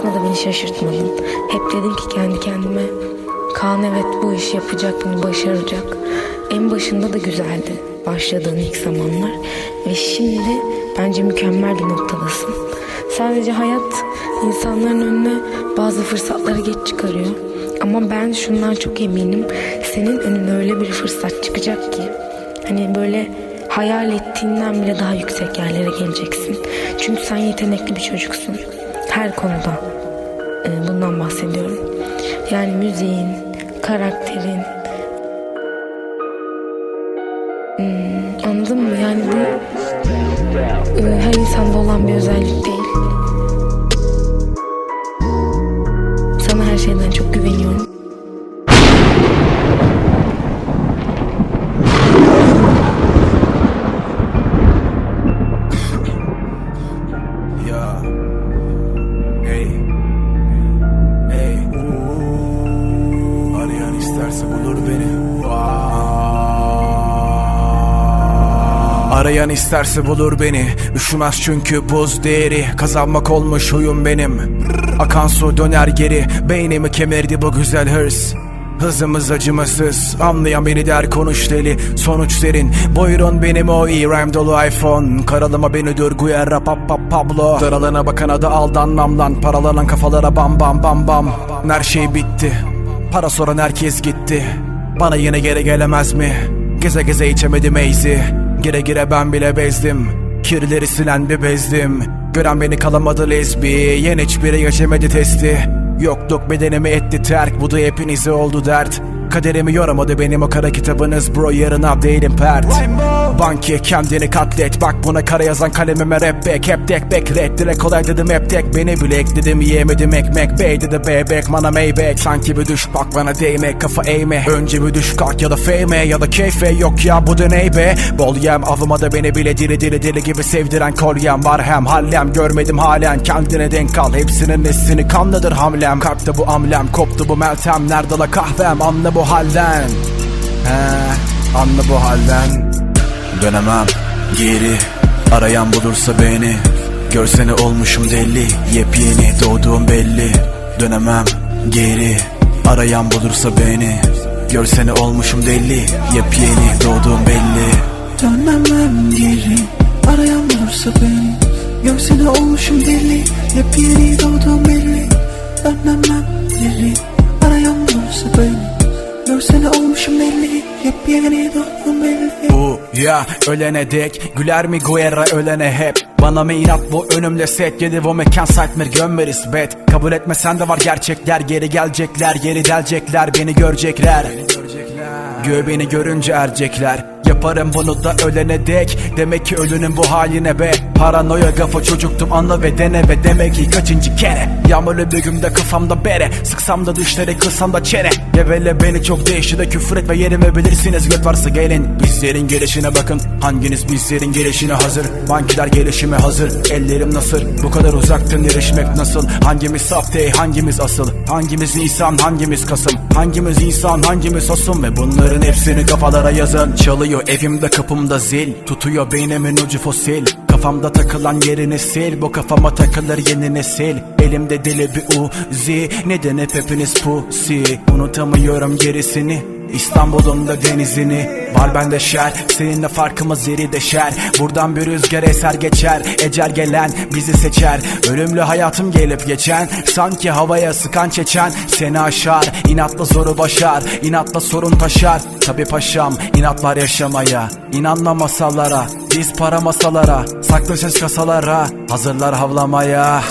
konusunda da beni şaşırtmadın. Hep dedim ki kendi kendime, Kaan evet bu işi yapacak, bunu başaracak. En başında da güzeldi başladığın ilk zamanlar. Ve şimdi bence mükemmel bir noktadasın. Sadece hayat insanların önüne bazı fırsatları geç çıkarıyor. Ama ben şundan çok eminim. Senin önüne öyle bir fırsat çıkacak ki, hani böyle hayal ettiğinden bile daha yüksek yerlere geleceksin. Çünkü sen yetenekli bir çocuksun. Her konuda. Bundan bahsediyorum. Yani müziğin, karakterin. Anladın mı? Yani bu her insanda olan bir özellik değil. Sana her şeyden çok güveniyorum. Arayan isterse bulur beni. Arayan isterse bulur beni. Üşümez çünkü buz değeri. Kazanmak olmuş huyum benim. Akan su döner geri. Beynimi kemirdi bu güzel hırs. Hızımız acımasız. Anlayan beni der konuş deli. Sonuç serin. Buyurun benim o iyi RAM dolu iPhone. Karalıma beni dur Guerra Pablo. Daralana bakana da aldanmam lan. Paralanan kafalara bam bam bam bam. Her şey bitti. Para soran herkes gitti. Bana yine geri gelemez mi? Geze geze içemedim eyzi. Gire gire ben bile bezdim. Kirleri silen bir bezdim. Gören beni kalamadı lezbiyen. Hiçbiri geçemedi testi. Yokluk bedenimi etti terk. Bu da hepinize oldu dert. Kaderimi yoramadı benim o kara kitabınız bro, yarına değilim pert. Banki kendini katlet, bak buna kara yazan kalemime rap back. Hep tek bek red, direkt kolay dedim hep tek. Beni bile ekledim yiyemedim ekmek. Bey dedi bebek bana Maybach. Sanki bir düş bak bana değme, kafa eğme. Önce bir düş kalk ya da fame ya da keyfe. Yok ya bu da ney be. Bol yem avıma da beni bile dili gibi sevdiren kolyem var hem hallem. Görmedim halen kendine denk al. Hepsinin nesini kanlıdır hamlem. Kalpte bu amlem, koptu bu meltem. Nerede la kahvem, anla bu halden. Anla bu halden. Dönemem geri. Arayan bulursa beni. Görsene olmuşum deli. Yepyeni doğduğum belli. Dönemem geri. Arayan bulursa beni. Görsene olmuşum deli. Yepyeni doğduğum belli. Dönemem geri. Arayan bulursa beni. Görsene olmuşum deli. Yepyeni doğduğum belli. Dönemem geri. Arayan bulursa beni. Görsene olmuşum belli. Yepyeni doğduğum belli. Bu ya ölene dek. Güler mi Guerra ölene hep. Bana mı inat bu önümde set. Yedi bu mekan saatmir gömmeriz bet. Kabul etmesen de var gerçekler. Geri gelecekler, geri delecekler. Beni görecekler. Beni görünce ercekler. Yaparım bunu da ölene dek. Demek ki ölünün bu haline be. Paranoya gafa çocuktum anla ve dene. Ve demek ki kaçıncı kere. Yağmurlu bir günde kafamda bere. Sıksam da dişleri kılsam da çene. Gevele beni çok değişti de küfür et ve yerime bilirsiniz. Göt varsa gelin bizlerin gelişine bakın. Hanginiz bizlerin gelişine hazır? Bankiler gelişime hazır. Ellerim nasıl? Bu kadar uzaktan erişmek nasıl? Hangimiz sahte hangimiz asıl? Hangimiz Nisan hangimiz Kasım? Hangimiz insan hangimiz asım? Ve bunların hepsini kafalara yazın. Çalıyor evimde kapımda zil. Tutuyor beynimin ucu fosil. Kafamda takılan yerini sil. Bu kafama takılır yeni nesil. Elimde deli bir uzi. Neden hep hepiniz pussy? Unutamıyorum gerisini. İstanbul'un da denizini. Var bende şer. Seninle farkımız yeri deşer. Buradan bir rüzgar eser geçer. Ecel gelen bizi seçer. Ölümlü hayatım gelip geçen. Sanki havaya sıkan çeçen. Seni aşar. İnatla zoru başar. İnatla sorun taşar. Tabi paşam inatlar yaşamaya. İnanma masallara. Biz para masalara. Saklı ses kasalara. Hazırlar havlamaya.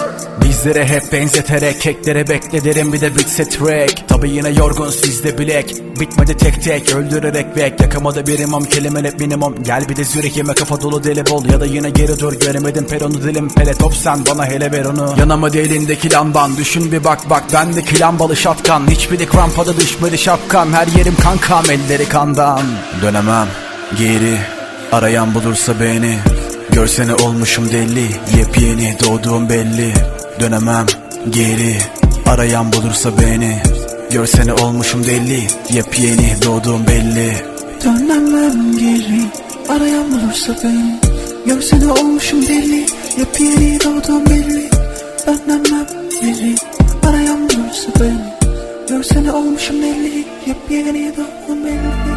Bizlere hep benzeterek keklere beklederim bir de bitse track. Tabi yine yorgun sizde bilek. Bitmedi tek tek öldürerek bek. Yakamadı bir imam kelimen hep minimum. Gel bir de zürih yeme kafa dolu deli bol. Ya da yine geri dur göremedim peronu dilim. Pele top sen bana hele ver onu. Yanamadı elindeki lamban. Düşün bir bak bak bendeki lambalı şatkan. Hiçbiri rampada düşmedi şapkam. Her yerim kankam elleri kandan. Dönemem geri. Arayan bulursa beni. Görsene olmuşum deli. Yepyeni doğduğum belli. Dönemem geri. Arayan bulursa beni. Görsene olmuşum deli. Yepyeni doğduğum belli. Dönemem geri. Arayan bulursa beni. Görsene olmuşum deli. Yepyeni doğduğum belli. Önlemem deli, arayan bulursa beni. Görsene olmuşum deli, yepyeni doğdum belli.